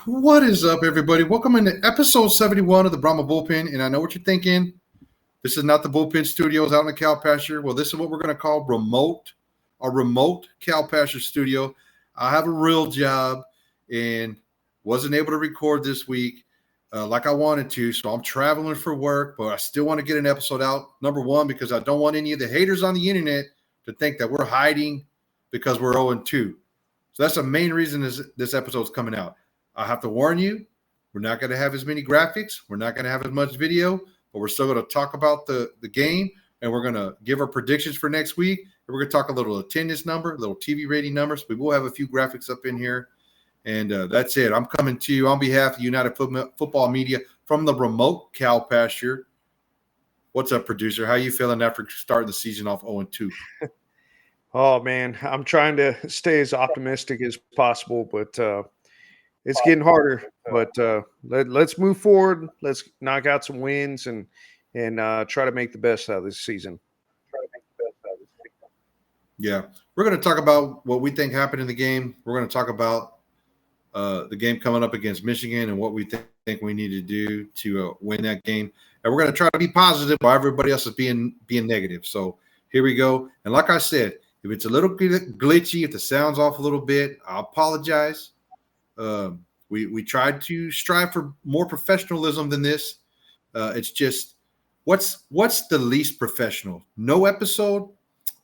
What is up, everybody? Welcome into episode 71 of the Brahma Bullpen. And I know what you're thinking. This is not the Bullpen Studios out in the cow pasture. Well, this is what we're going to call a remote cow pasture studio. I have a real job and wasn't able to record this week like I wanted to. So I'm traveling for work, but I still want to get an episode out. Number one, because I don't want any of the haters on the internet to think that we're hiding because we're 0-2. So that's the main reason this episode's coming out. I have to warn you, we're not going to have as many graphics. We're not going to have as much video, but we're still going to talk about the game, and we're going to give our predictions for next week. And we're going to talk a little attendance number, a little TV rating numbers. We will have a few graphics up in here, and that's it. I'm coming to you on behalf of United Football Media from the remote cow pasture. What's up, producer? How you feeling after starting the season off 0-2? Oh, man, I'm trying to stay as optimistic as possible, but it's getting harder. But let's move forward. Let's knock out some wins and try to make the best out of this season. Yeah, we're going to talk about what we think happened in the game. We're going to talk about the game coming up against Michigan and what we think we need to do to win that game. And we're going to try to be positive while everybody else is being negative. So here we go. And like I said, if it's a little glitchy, if the sound's off a little bit, I apologize. We tried to strive for more professionalism than this. It's just what's the least professional? No episode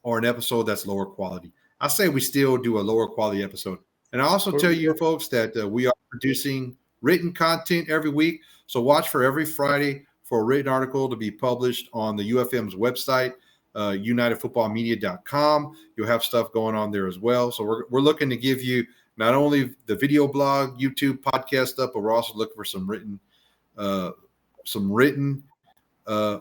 or an episode that's lower quality? I say we still do a lower quality episode. And I also tell you folks that we are producing written content every week. So watch for every Friday for a written article to be published on the UFM's website. UnitedFootballMedia.com. You'll have stuff going on there as well. So we're looking to give you not only the video blog, YouTube, podcast stuff, but we're also looking for some written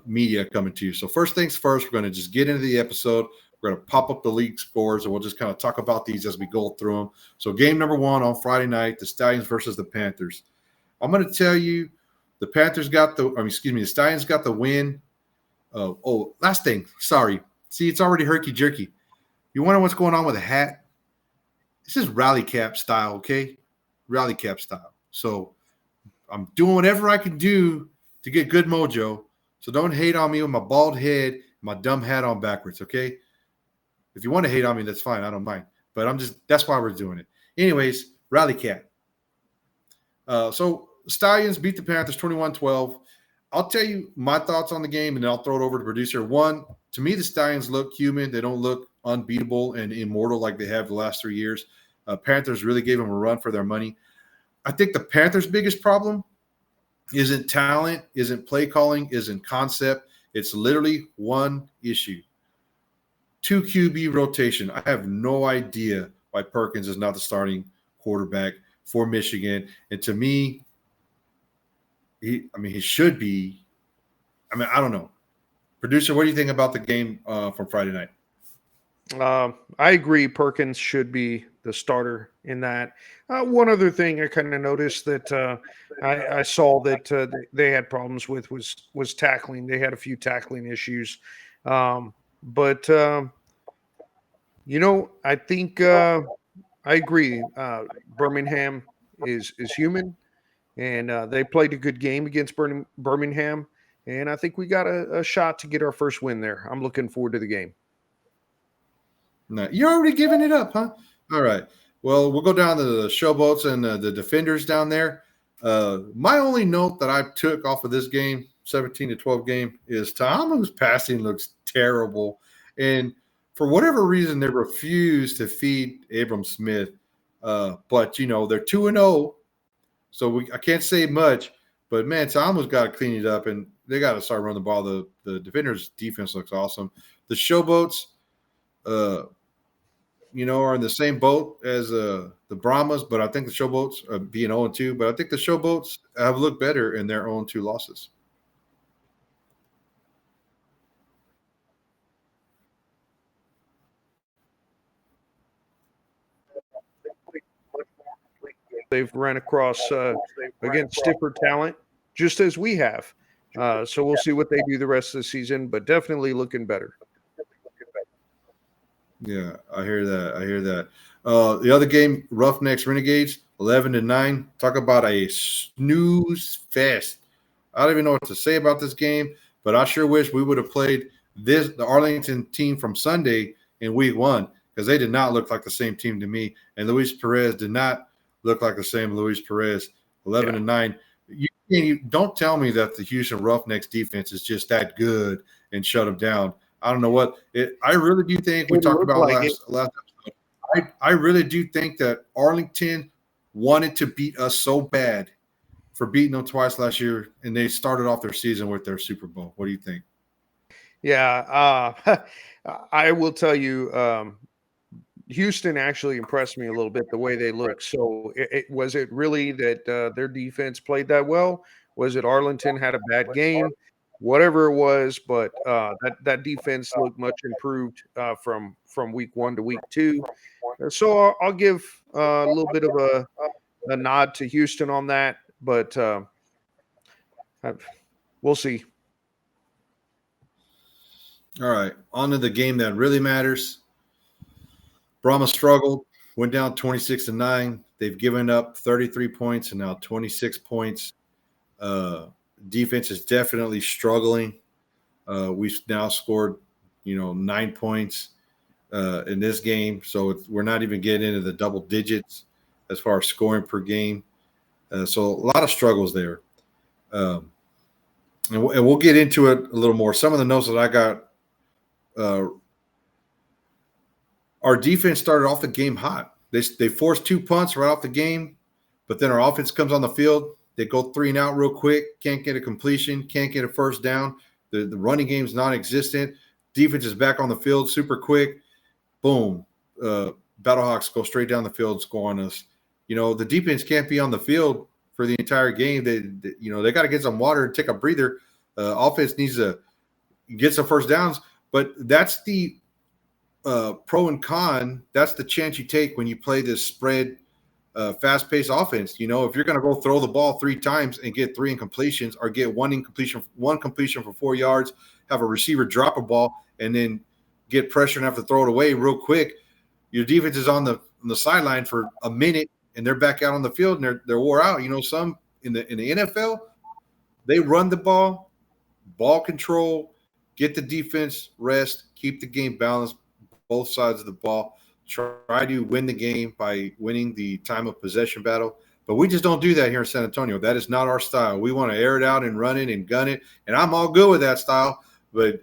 media coming to you. So first things first, we're going to just get into the episode. We're going to pop up the league scores, and we'll just kind of talk about these as we go through them. So game number one on Friday night, the Stallions versus the Panthers. I'm going to tell you, the Stallions got the win. Last thing. Sorry. See, it's already herky-jerky. You wonder what's going on with the hat? This is rally cap style, okay? Rally cap style. So I'm doing whatever I can do to get good mojo. So don't hate on me with my bald head, my dumb hat on backwards, okay? If you want to hate on me, that's fine. I don't mind. But that's why we're doing it. Anyways, rally cap. So Stallions beat the Panthers 21-12. I'll tell you my thoughts on the game, and then I'll throw it over to producer. One, to me, the Stallions look human. They don't look unbeatable and immortal like they have the last 3 years. Panthers really gave them a run for their money. I think the Panthers' biggest problem isn't talent, isn't play calling, isn't concept. It's literally one issue. 2 QB rotation. I have no idea why Perkins is not the starting quarterback for Michigan. And to me, he should be. I don't know. Producer, what do you think about the game from Friday night? I agree. Perkins should be the starter in that. One other thing I kind of noticed that I saw that they had problems with was tackling. They had a few tackling issues. I think I agree. Birmingham is human. And they played a good game against Birmingham. And I think we got a shot to get our first win there. I'm looking forward to the game. No, you're already giving it up, huh? All right. Well, we'll go down to the showboats and the defenders down there. My only note that I took off of this game, 17-12 game, is Ta'amu's passing looks terrible. And for whatever reason, they refuse to feed Abram Smith. But, they're 2-0. So I can't say much, but man, Ta'amu's got to clean it up, and they got to start running the ball. The defenders' defense looks awesome. The showboats, are in the same boat as the Brahmas, but I think the showboats are being 0-2. But I think the showboats have looked better in their 0-2 losses. They've run across against stiffer talent, just as we have. So we'll see what they do the rest of the season, but definitely looking better. Yeah, I hear that. I hear that. The other game, Roughnecks Renegades, 11-9. Talk about a snooze fest. I don't even know what to say about this game, but I sure wish we would have played the Arlington team from Sunday in week one, because they did not look like the same team to me. And Luis Perez did not look like the same Luis Perez. 11-9. You don't tell me that the Houston Roughnecks defense is just that good and shut them down. I don't know what I really do think we It talked looked about like it. last episode. I really do think that Arlington wanted to beat us so bad for beating them twice last year, and they started off their season with their Super Bowl. What do you think? Yeah, I will tell you, Houston actually impressed me a little bit the way they look. So, was it really that their defense played that well? Was it Arlington had a bad game? Whatever it was, but that defense looked much improved from week one to week two. So I'll give a little bit of a nod to Houston on that, but uh, we'll see. All right, on to the game that really matters. Brahma struggled, went down 26-9. They've given up 33 points and now 26 points. Defense is definitely struggling. We've now scored, 9 points in this game, so we're not even getting into the double digits as far as scoring per game. So a lot of struggles there, and we'll get into it a little more. Some of the notes that I got. Our defense started off the game hot. They forced 2 punts right off the game, but then our offense comes on the field. They go 3 and out real quick. Can't get a completion. Can't get a first down. The running game's non-existent. Defense is back on the field super quick. Boom. Battlehawks go straight down the field, score on us. The defense can't be on the field for the entire game. They got to get some water and take a breather. Offense needs to get some first downs, but that's the pro and con. That's the chance you take when you play this spread, fast-paced offense. If you're going to go throw the ball 3 times and get 3 incompletions, or get one completion for 4 yards, have a receiver drop a ball, and then get pressure and have to throw it away real quick, your defense is on the sideline for a minute, and they're back out on the field and they're wore out. Some in the NFL, they run the ball control, get the defense rest, keep the game balanced, both sides of the ball, try to win the game by winning the time of possession battle. But we just don't do that here in San Antonio. That is not our style. We want to air it out and run it and gun it, and I'm all good with that style. But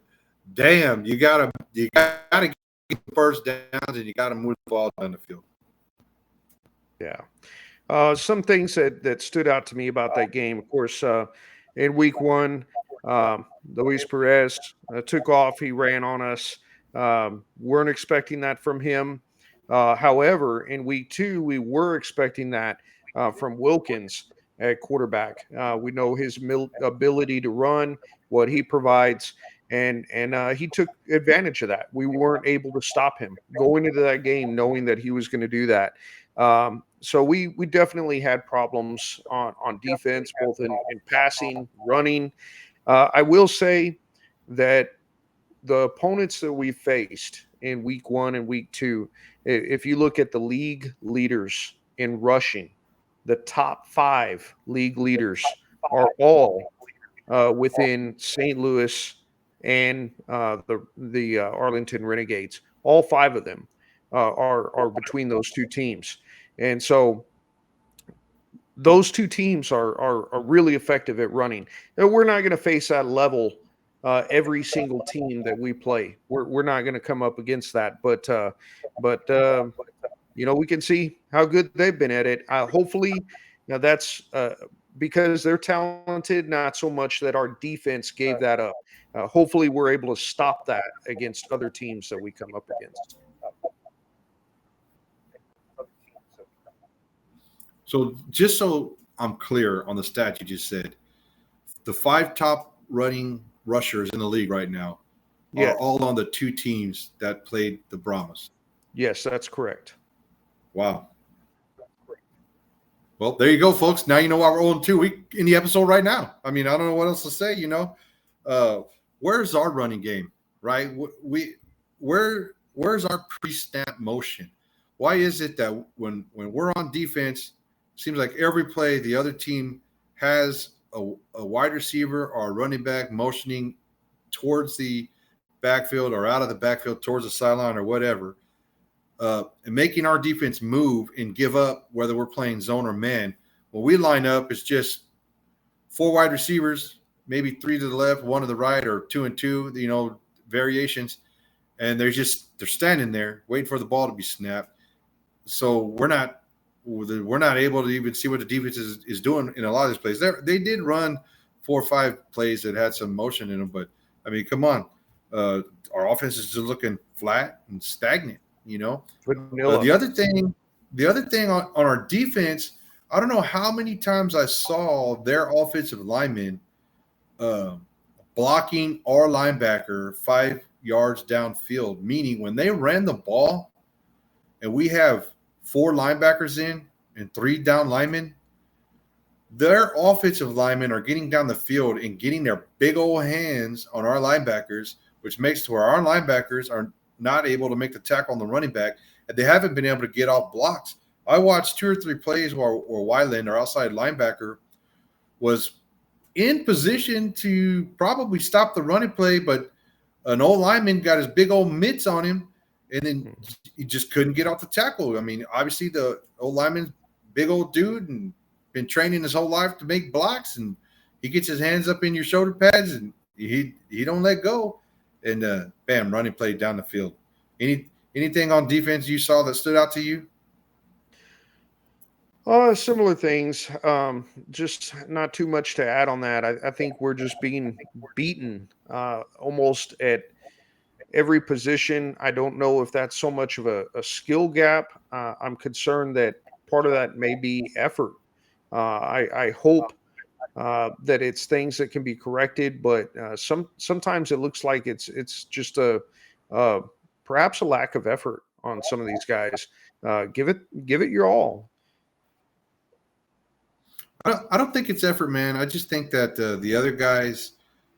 damn, you gotta get the first downs, and you gotta move the ball down the field. Yeah. Some things that stood out to me about that game, of course, in week one, Luis Perez took off. He ran on us. Weren't expecting that from him. However, in week two, we were expecting that from Wilkins at quarterback. We know his ability to run, what he provides, and he took advantage of that. We weren't able to stop him going into that game, knowing that he was going to do that. So we definitely had problems on defense, both in passing, running. I will say that the opponents that we faced in week one and week two, if you look at the league leaders in rushing, the top 5 league leaders are all within St. Louis and the Arlington Renegades. All 5 of them are between those 2 teams, and so those 2 teams are really effective at running. Now, we're not going to face that level every single team that we play. We're not going to come up against that, but we can see how good they've been at it. Hopefully, now that's because they're talented, not so much that our defense gave that up. Hopefully, we're able to stop that against other teams that we come up against. So just so I'm clear on the stat you just said, the 5 top running rushers in the league right now are all on the 2 teams that played the Brahmas. Yes, that's correct. Wow. Well, there you go, folks. Now you know why we're 0-2 in the episode right now. I mean, I don't know what else to say. Where's our running game, right? We're where's our pre-snap motion? Why is it that when we're on defense, it seems like every play the other team has a wide receiver or a running back motioning towards the backfield or out of the backfield towards the sideline or whatever, and making our defense move and give up whether we're playing zone or man. When we line up, it's just 4 wide receivers, maybe 3 to the left, 1 to the right, or 2 and 2, variations. And they're standing there waiting for the ball to be snapped. So we're not able to even see what the defense is doing in a lot of these plays. They did run 4 or 5 plays that had some motion in them, but I mean, come on, our offense is just looking flat and stagnant. The other thing on our defense, I don't know how many times I saw their offensive linemen blocking our linebacker 5 yards downfield, meaning when they ran the ball and we have 4 linebackers in and 3 down linemen, their offensive linemen are getting down the field and getting their big old hands on our linebackers, which makes to where our linebackers are not able to make the tackle on the running back, and they haven't been able to get off blocks. I watched 2 or 3 plays where Wyland, our outside linebacker, was in position to probably stop the running play, but an old lineman got his big old mitts on him, and then he just couldn't get off the tackle. I mean, obviously the old lineman's big old dude and been training his whole life to make blocks, and he gets his hands up in your shoulder pads and he don't let go, and bam, running play down the field. Anything on defense you saw that stood out to you? Similar things. Just not too much to add on that. I think we're just being beaten almost at every position. I don't know if that's so much of a skill gap. I'm concerned that part of that may be effort. I hope that it's things that can be corrected, but sometimes it looks like it's just perhaps a lack of effort on some of these guys. Give it your all. I don't think it's effort, man. I just think that the other guys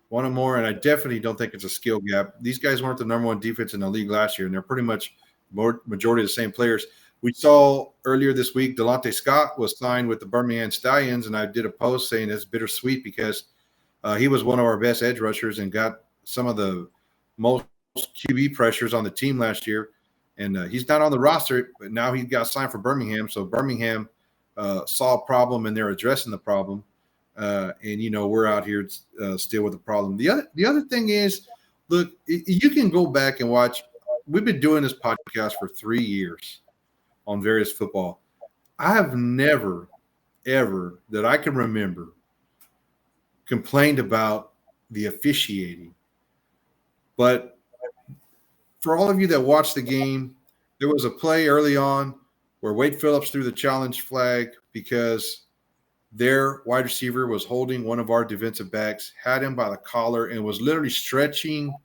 want them more, and I definitely don't think it's a skill gap. These guys weren't the number 1 defense in the league last year, and they're pretty much majority of the same players. We saw earlier this week Delonte Scott was signed with the Birmingham Stallions, and I did a post saying it's bittersweet because he was one of our best edge rushers and got some of the most QB pressures on the team last year. And he's not on the roster, but now he got signed for Birmingham. So Birmingham saw a problem, and they're addressing the problem. And we're out here still with the problem. The other thing is, look, you can go back and watch. We've been doing this podcast for 3 years on various football. I have never, ever, that I can remember, complained about the officiating. But for all of you that watched the game, there was a play early on where Wade Phillips threw the challenge flag because their wide receiver was holding one of our defensive backs, had him by the collar, and was literally stretching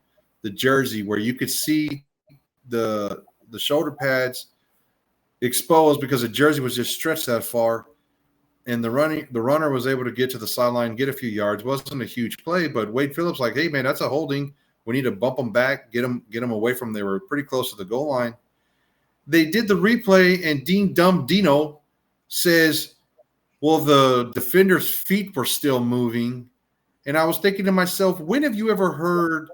the jersey where you could see the shoulder pads exposed because the jersey was just stretched that far. And the runner was able to get to the sideline, get a few yards. Wasn't a huge play, but Wade Phillips like, hey man, that's a holding. We need to bump them back, get them away from. They were pretty close to the goal line. They did the replay, and Blandino says, well, the defender's feet were still moving. And I was thinking to myself, when have you ever heard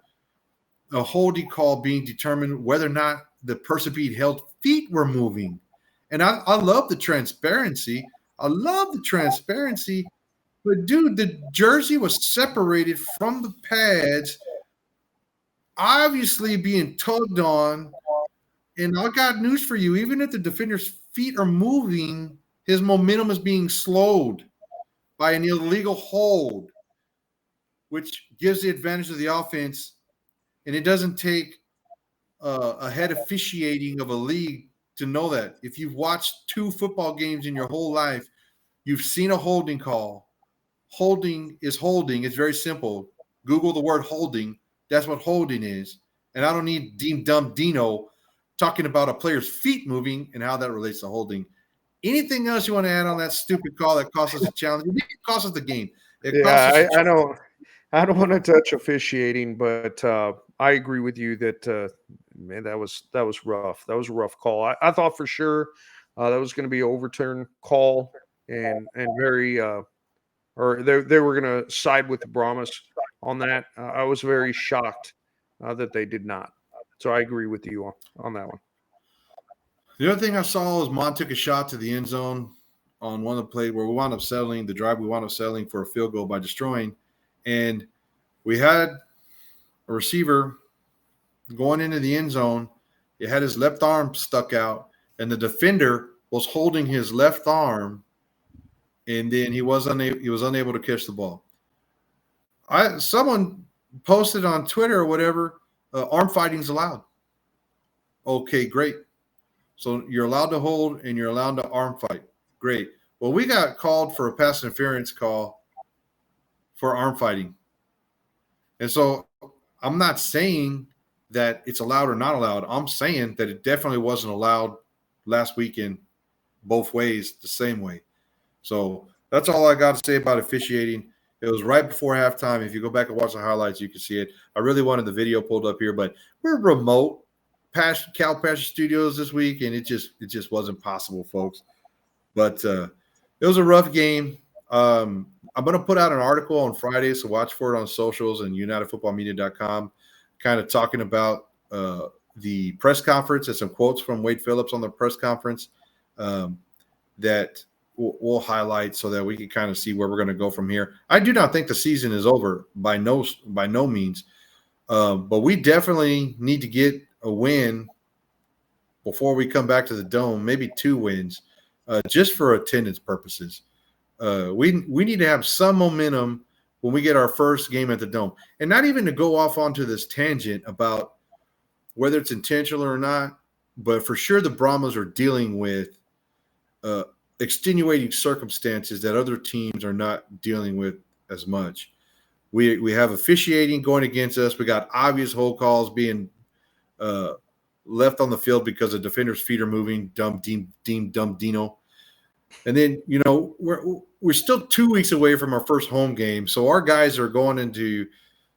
a holding call being determined whether or not the person being held feet were moving? And I love the transparency. But dude, the jersey was separated from the pads, obviously being tugged on. And I got news for you. Even if the defender's feet are moving, his momentum is being slowed by an illegal hold, which gives the advantage to the offense. And it doesn't take a head officiating of a league to know that. If you've watched 2 football games in your whole life, you've seen a holding call. Holding is holding. It's very simple. Google the word holding. That's what holding is. And I don't need Dino talking about a player's feet moving and how that relates to holding. Anything else you want to add on that stupid call that cost us a challenge? It didn't cost us the game. I don't want to touch officiating, but I agree with you that man, that was rough. That was a rough call. I thought for sure that was going to be an overturn call and very or they were going to side with the Brahmas on that. I was very shocked that they did not. So I agree with you on that one. The other thing I saw was Mon took a shot to the end zone on one of the plays where we wound up settling the drive. We wound up settling for a field goal by destroying, and we had a receiver going into the end zone. He had his left arm stuck out, and the defender was holding his left arm, and then he was unable to catch the ball. Someone posted on Twitter or whatever, arm fighting's allowed. Okay, great. So you're allowed to hold and you're allowed to arm fight. Great. Well, we got called for a pass interference call for arm fighting. And so I'm not saying that it's allowed or not allowed. I'm saying that it definitely wasn't allowed last weekend both ways the same way. So that's all I got to say about officiating. It was right before halftime. If you go back and watch the highlights, you can see it. I really wanted the video pulled up here, but we're remote Cow Pasture Studios this week, and it just wasn't possible, folks. But it was a rough game. I'm going to put out an article on Friday, so watch for it on socials and UnitedFootballMedia.com, kind of talking about the press conference and some quotes from Wade Phillips on the press conference that we'll highlight so that we can kind of see where we're going to go from here. I do not think the season is over by no means, but we definitely need to get a win before we come back to the Dome, maybe 2 wins, just for attendance purposes. We need to have some momentum when we get our first game at the Dome. And not even to go off onto this tangent about whether it's intentional or not, but for sure the Brahmas are dealing with extenuating circumstances that other teams are not dealing with as much. We have officiating going against us. We got obvious hold calls being left on the field because the defender's feet are moving, deemed Blandino. And then, we're still 2 weeks away from our first home game. So our guys are going into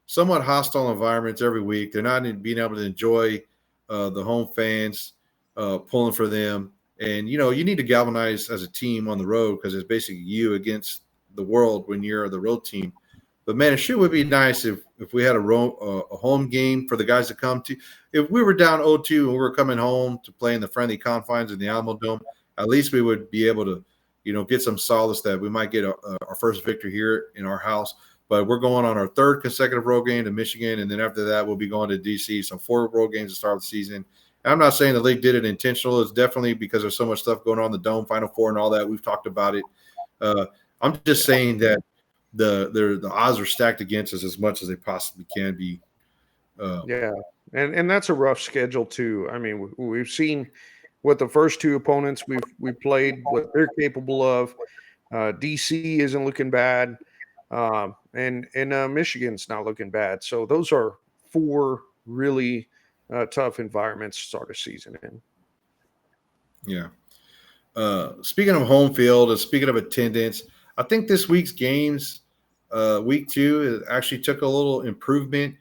somewhat hostile environments every week. They're not being able to enjoy the home fans pulling for them. And, you need to galvanize as a team on the road because it's basically you against the world when you're the road team. But, man, it sure would be nice if we had a home game for the guys to come to. If we were down 0-2 and we were coming home to play in the friendly confines of the Alamo Dome, at least we would be able to, get some solace that we might get our first victory here in our house. But we're going on our 3rd consecutive road game to Michigan, and then after that we'll be going to D.C. So 4 road games to start the season. And I'm not saying the league did it intentional. It's definitely because there's so much stuff going on in the Dome, Final Four, and all that. We've talked about it. I'm just saying that the odds are stacked against us as much as they possibly can be. Yeah, and that's a rough schedule too. I mean, we've seen what the first 2 opponents we played, what they're capable of. DC isn't looking bad, and Michigan's not looking bad. So those are 4 really tough environments to start a season in. Yeah. Speaking of home field and speaking of attendance, I think this week's games, week 2, it actually took a little improvement.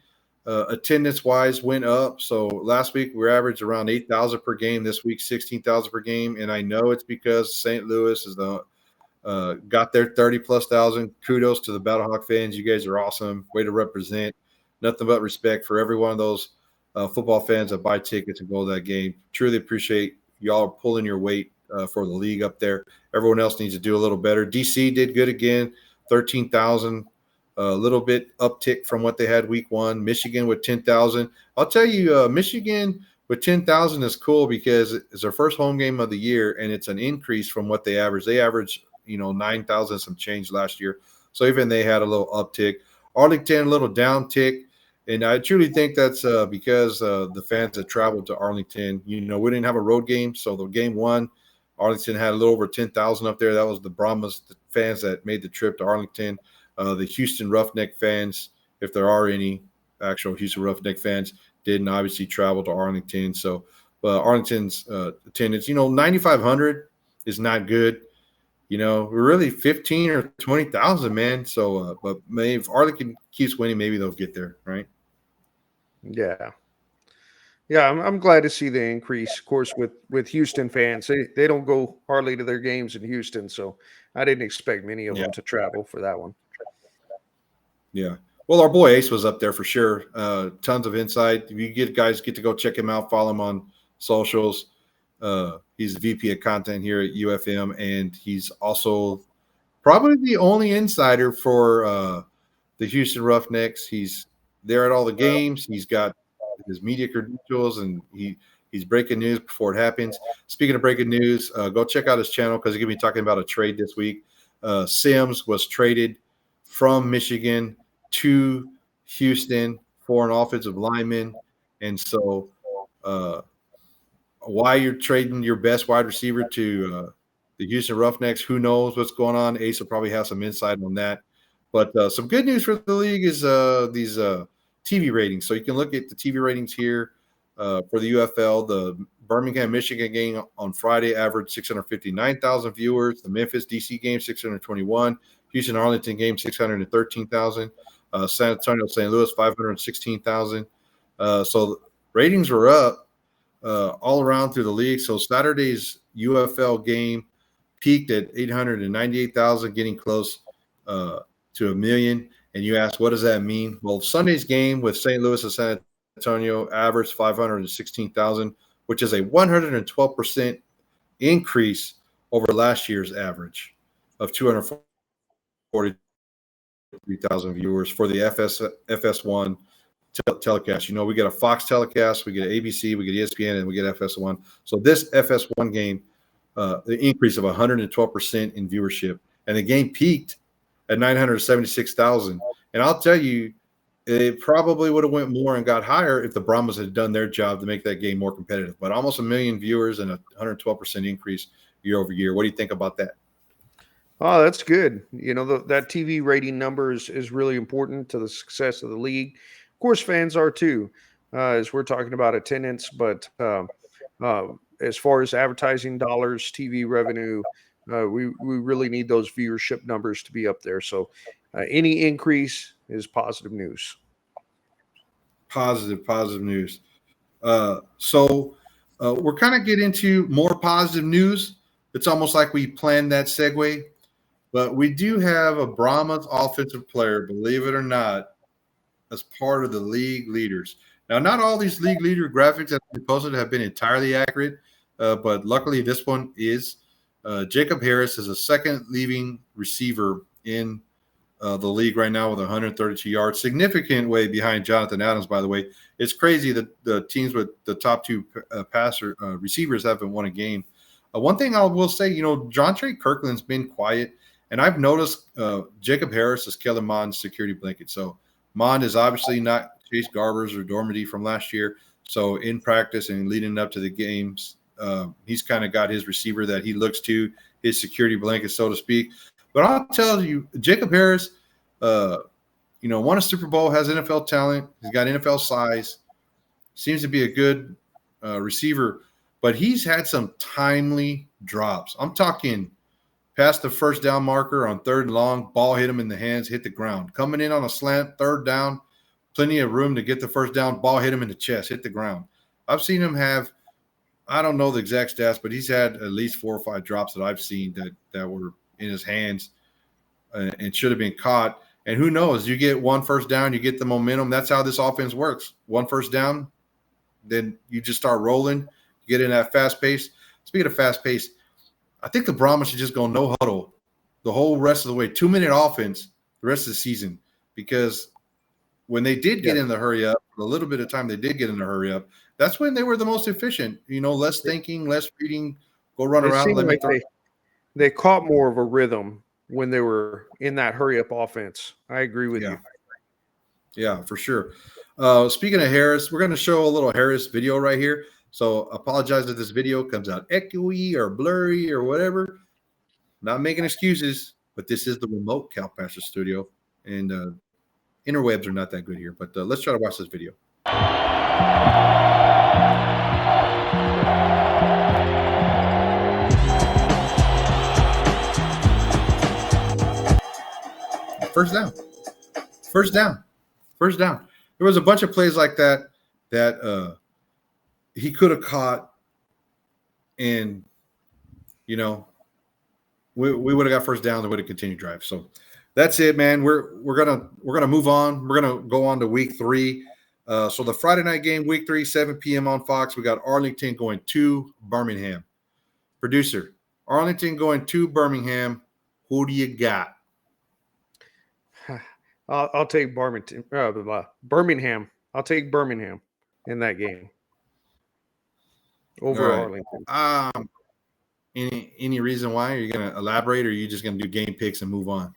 Attendance-wise went up. So last week we averaged around 8,000 per game. This week 16,000 per game. And I know it's because St. Louis is got their 30+ thousand. Kudos to the Battlehawk fans. You guys are awesome. Way to represent. Nothing but respect for every one of those football fans that buy tickets and go to that game. Truly appreciate y'all pulling your weight for the league up there. Everyone else needs to do a little better. DC did good again, 13,000. A little bit uptick from what they had week 1. Michigan with 10,000. I'll tell you, Michigan with 10,000 is cool because it's their first home game of the year, and it's an increase from what they averaged. They averaged, 9,000 some change last year. So even they had a little uptick. Arlington, a little downtick. And I truly think that's because the fans that traveled to Arlington, we didn't have a road game. So the game 1, Arlington had a little over 10,000 up there. That was the Brahmas, the fans that made the trip to Arlington. The Houston Roughneck fans, if there are any actual Houston Roughneck fans, didn't obviously travel to Arlington. So Arlington's attendance, 9,500 is not good. We're really 15 or 20,000, man. So, but maybe if Arlington keeps winning, maybe they'll get there, right? Yeah. Yeah, I'm glad to see the increase. Of course, with Houston fans, they don't go hardly to their games in Houston, so I didn't expect many of Yeah, them to travel for that one. yeah. Well, our boy Ace was up there for sure. Tons of insight. If you get to go check him out, follow him on socials. He's the VP of content here at UFM, and he's also probably the only insider for the Houston Roughnecks. He's there at all the games. He's got his media credentials, and he's breaking news before it happens. Speaking of breaking news, go check out his channel because he's going to be talking about a trade this week. Sims was traded from Michigan to Houston for an offensive lineman, and so uh, why you're trading your best wide receiver to the Houston Roughnecks. Who knows what's going on? Ace will probably have some insight on that. But some good news for the league is these TV ratings. So you can look at the TV ratings here for the UFL. The Birmingham, Michigan game on Friday averaged 659,000 viewers. The Memphis, DC game, 621. Houston, Arlington game, 613,000. San Antonio, St. Louis, 516,000. So ratings were up all around through the league. So Saturday's UFL game peaked at 898,000, getting close to a million. And you ask, what does that mean? Well, Sunday's game with St. Louis and San Antonio averaged 516,000, which is a 112% increase over last year's average of 243,000 viewers for the FS1 telecast. You know, we get a Fox telecast, we get ABC, we get ESPN, and we get FS1. So this FS1 game, the increase of 112% in viewership, and the game peaked at 976,000. And I'll tell you, it probably would have went more and got higher if the Brahmas had done their job to make that game more competitive. But almost a million viewers and a 112% increase year over year. What do you think about that? Oh, that's good. You know, that TV rating number is really important to the success of the league. Of course, fans are too, as we're talking about attendance. But uh, as far as advertising dollars, TV revenue, we really need those viewership numbers to be up there. So any increase is positive news. Positive news. So we're kind of getting into more positive news. It's almost like we planned that segue, but we do have a Brahmas offensive player, believe it or not, as part of the league leaders. Now, not all these league leader graphics that we posted have been entirely accurate, but luckily this one is. Jacob Harris is a second leading receiver in the league right now with 132 yards, significant way behind Jonathan Adams, by the way. It's crazy that the teams with the top two receivers haven't won a game. One thing I will say, you know, John Trey Kirkland's been quiet, and I've noticed Jacob Harris is Kellen Mond's security blanket. So Mond is obviously not Chase Garbers or Dormady from last year. So in practice and leading up to the games, he's kind of got his receiver that he looks to, his security blanket, so to speak. But I'll tell you, Jacob Harris, won a Super Bowl, has NFL talent. He's got NFL size. Seems to be a good receiver, but he's had some timely drops. I'm talking past the first down marker on third and long, ball hit him in the hands, hit the ground. Coming in on a slant, third down, plenty of room to get the first down, ball hit him in the chest, hit the ground. I've seen him have, I don't know the exact stats, but he's had at least 4 or 5 drops that I've seen that were in his hands and should have been caught. And who knows? You get one first down, you get the momentum. That's how this offense works. One first down, then you just start rolling. You get in that fast pace. Speaking of fast pace, I think the Brahmas should just go no huddle the whole rest of the way. 2-minute offense the rest of the season, because when they did get in the hurry up, a little bit of time they did get in the hurry up, that's when they were the most efficient. You know, less thinking, less reading, go run It around. seemed like they caught more of a rhythm when they were in that hurry up offense. I agree with you. Yeah, for sure. Speaking of Harris, we're going to show a little Harris video right here. So apologize if this video comes out echoey or blurry or whatever. Not making excuses, but this is the remote Cal Pastor studio, and interwebs are not that good here. But let's try to watch this video. First down. There was a bunch of plays like that he could have caught, and you know, we would have got first down and would have continued drive. So that's it, man. We're gonna move on. We're gonna go on to week 3. So the Friday night game, week 3, 7 p.m. on Fox. We got Arlington going to Birmingham. Producer, Arlington going to Birmingham. Who do you got? I'll take Birmingham. I'll take Birmingham in that game over Arlington. Any reason why? Are you going to elaborate, or are you just going to do game picks and move on?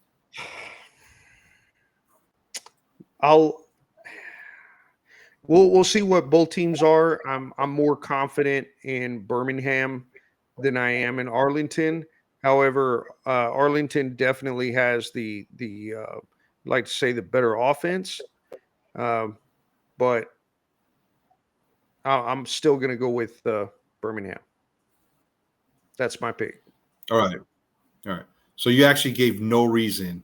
We'll see what both teams are. I'm more confident in Birmingham than I am in Arlington. However, Arlington definitely has the like to say the better offense, but I'm still going to go with Birmingham. That's my pick. All right. So you actually gave no reason,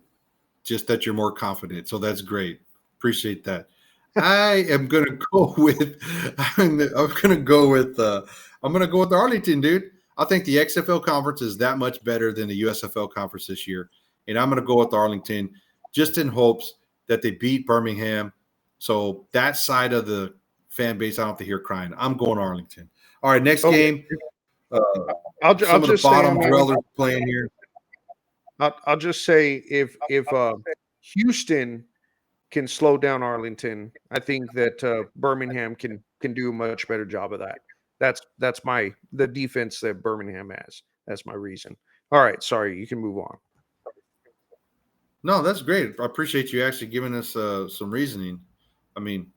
just that you're more confident. So that's great. Appreciate that. I am going to go with I'm going to go with Arlington, dude. I think the XFL conference is that much better than the USFL conference this year, and I'm going to go with Arlington just in hopes that they beat Birmingham. So that side of the fan base, I don't have to hear crying. I'm going Arlington. All right, next game. I'll some of just the bottom say, dwellers playing here. I'll just say if Houston can slow down Arlington, I think that Birmingham can do a much better job of that. That's the defense that Birmingham has. That's my reason. All right, sorry, you can move on. No, that's great. I appreciate you actually giving us some reasoning. I mean,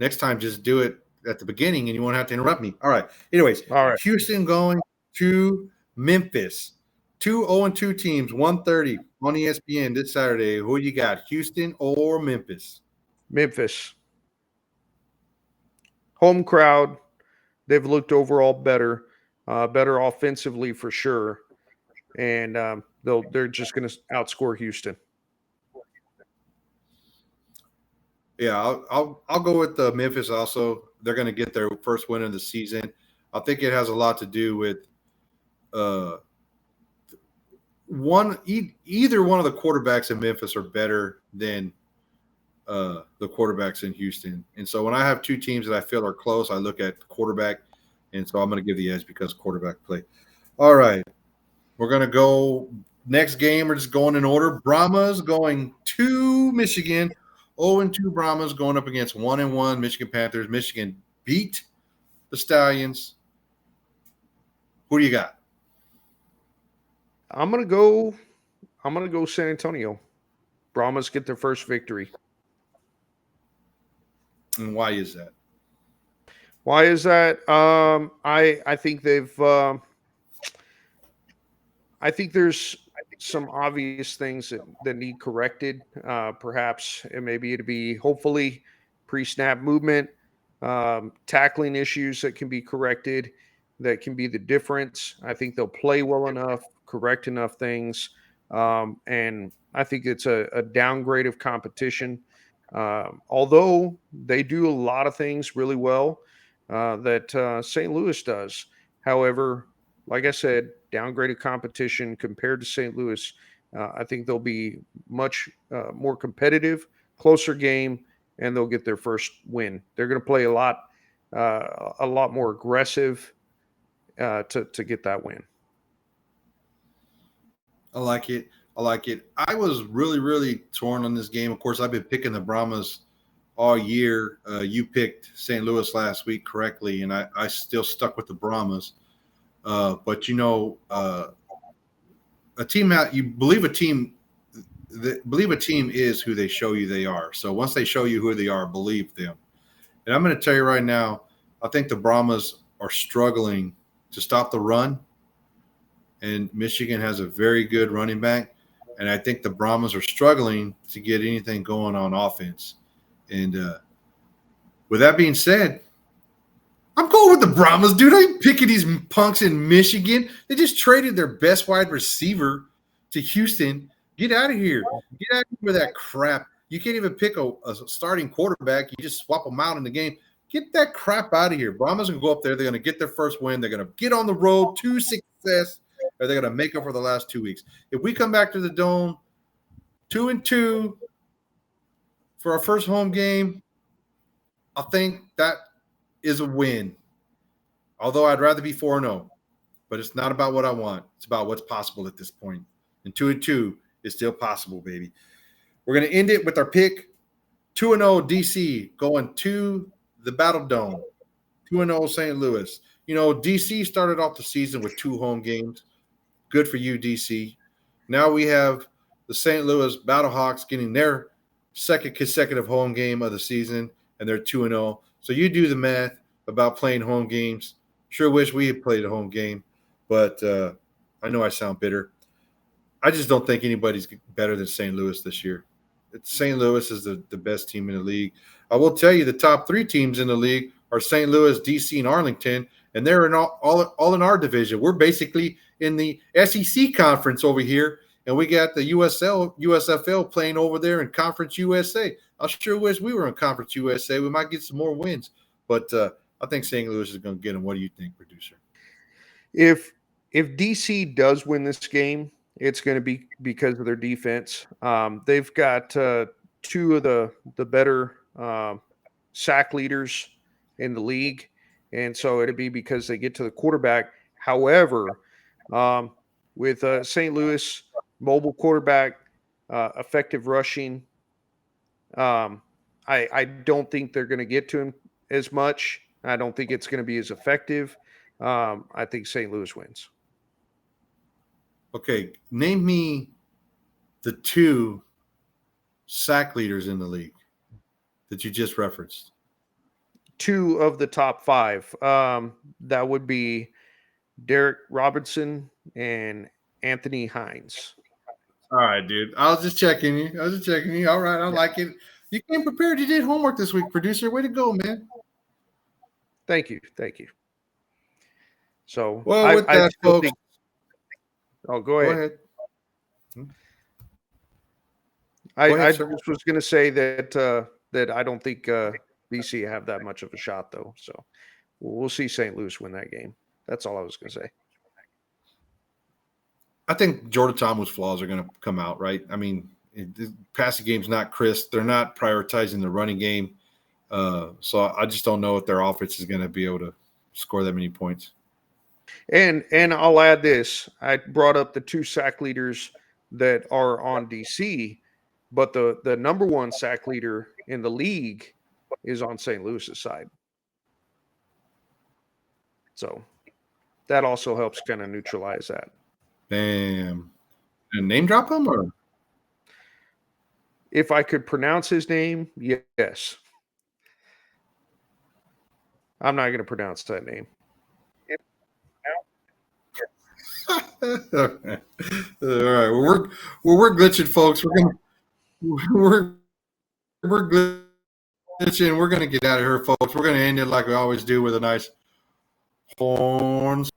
next time just do it at the beginning and you won't have to interrupt me. All right. Anyways, all right. Houston going to Memphis. 2 0-2 teams, 1:30 on ESPN this Saturday. Who you got, Houston or Memphis? Memphis. Home crowd. They've looked overall better offensively for sure, and they're just going to outscore Houston. Yeah, I'll go with Memphis. Also, they're going to get their first win of the season. I think it has a lot to do with either one of the quarterbacks in Memphis are better than the quarterbacks in Houston. And so when I have two teams that I feel are close, I look at quarterback, and so I'm going to give the edge because quarterback play. All right, we're going to go next game. We're just going in order. Brahmas going to Michigan. 0-2 Brahmas going up against 1-1 Michigan Panthers. Michigan beat the Stallions. Who do you got? I'm gonna go San Antonio. Brahmas get their first victory. And why is that? Why is that? I think they've. I think there's some obvious things that need corrected. Perhaps maybe it'd be hopefully pre-snap movement, tackling issues that can be corrected. That can be the difference. I think they'll play well enough, correct enough things, and I think it's a downgrade of competition. Although they do a lot of things really well that St. Louis does. However, like I said, downgraded competition compared to St. Louis. I think they'll be much more competitive, closer game, and they'll get their first win. They're going to play a lot more aggressive to get that win. I like it. I was really, really torn on this game. Of course, I've been picking the Brahmas all year. You picked St. Louis last week correctly, and I still stuck with the Brahmas. But a team believe a team is who they show you they are. So once they show you who they are, believe them. And I'm going to tell you right now, I think the Brahmas are struggling to stop the run, and Michigan has a very good running back, and I think the Brahmas are struggling to get anything going on offense. And with that being said, I'm going with the Brahmas, dude. I ain't picking these punks in Michigan. They just traded their best wide receiver to Houston. Get out of here. Get out of here with that crap. You can't even pick a starting quarterback. You just swap them out in the game. Get that crap out of here. Brahmas going to go up there. They're going to get their first win. They're going to get on the road to success, or they're going to make up for the last 2 weeks. If we come back to the Dome 2-2 for our first home game, I think that is a win. Although I'd rather be 4-0. But it's not about what I want. It's about what's possible at this point. And 2-2 is still possible, baby. We're going to end it with our pick. 2-0 DC going to the Battle Dome. 2-0 St. Louis. You know, DC started off the season with 2 home games. Good for you, DC. Now we have the St. Louis Battlehawks getting their second consecutive home game of the season, and they're 2-0. So you do the math about playing home games. Sure wish we had played a home game, but I know I sound bitter. I just don't think anybody's better than St. Louis this year. St. Louis is the best team in the league. I will tell you the top 3 teams in the league are St. Louis, DC, and Arlington, and they're in all in our division. We're basically in the SEC conference over here, and we got the USFL playing over there in Conference USA. I sure wish we were in Conference USA. We might get some more wins, but I think St. Louis is going to get them. What do you think, producer? If DC does win this game, it's going to be because of their defense. They've got 2 of the better sack leaders in the league, and so it'll be because they get to the quarterback. However, with St. Louis, mobile quarterback, effective rushing, I don't think they're going to get to him as much. I don't think it's going to be as effective. I think St. Louis wins. Okay, name me the 2 sack leaders in the league that you just referenced. 2 of the top 5. That would be Derek Robinson and Anthony Hines. All right, dude. I was just checking you. All right, I like it. You came prepared. You did homework this week, producer. Way to go, man. Thank you. So, well, with that, folks. Go ahead. I just was going to say that I don't think BC have that much of a shot, though. So we'll see St. Louis win that game. That's all I was going to say. I think Jordan Thomas' flaws are going to come out, right? I mean, the passing game's not crisp. They're not prioritizing the running game. So I just don't know if their offense is going to be able to score that many points. And I'll add this. I brought up the 2 sack leaders that are on DC, but the number 1 sack leader in the league is on St. Louis's side. So that also helps kind of neutralize that. Bam. And name drop him? Or? If I could pronounce his name, yes. I'm not going to pronounce that name. All right. Well, we're glitching, folks. We're glitching. We're gonna get out of here, folks. We're gonna end it like we always do with a nice horns.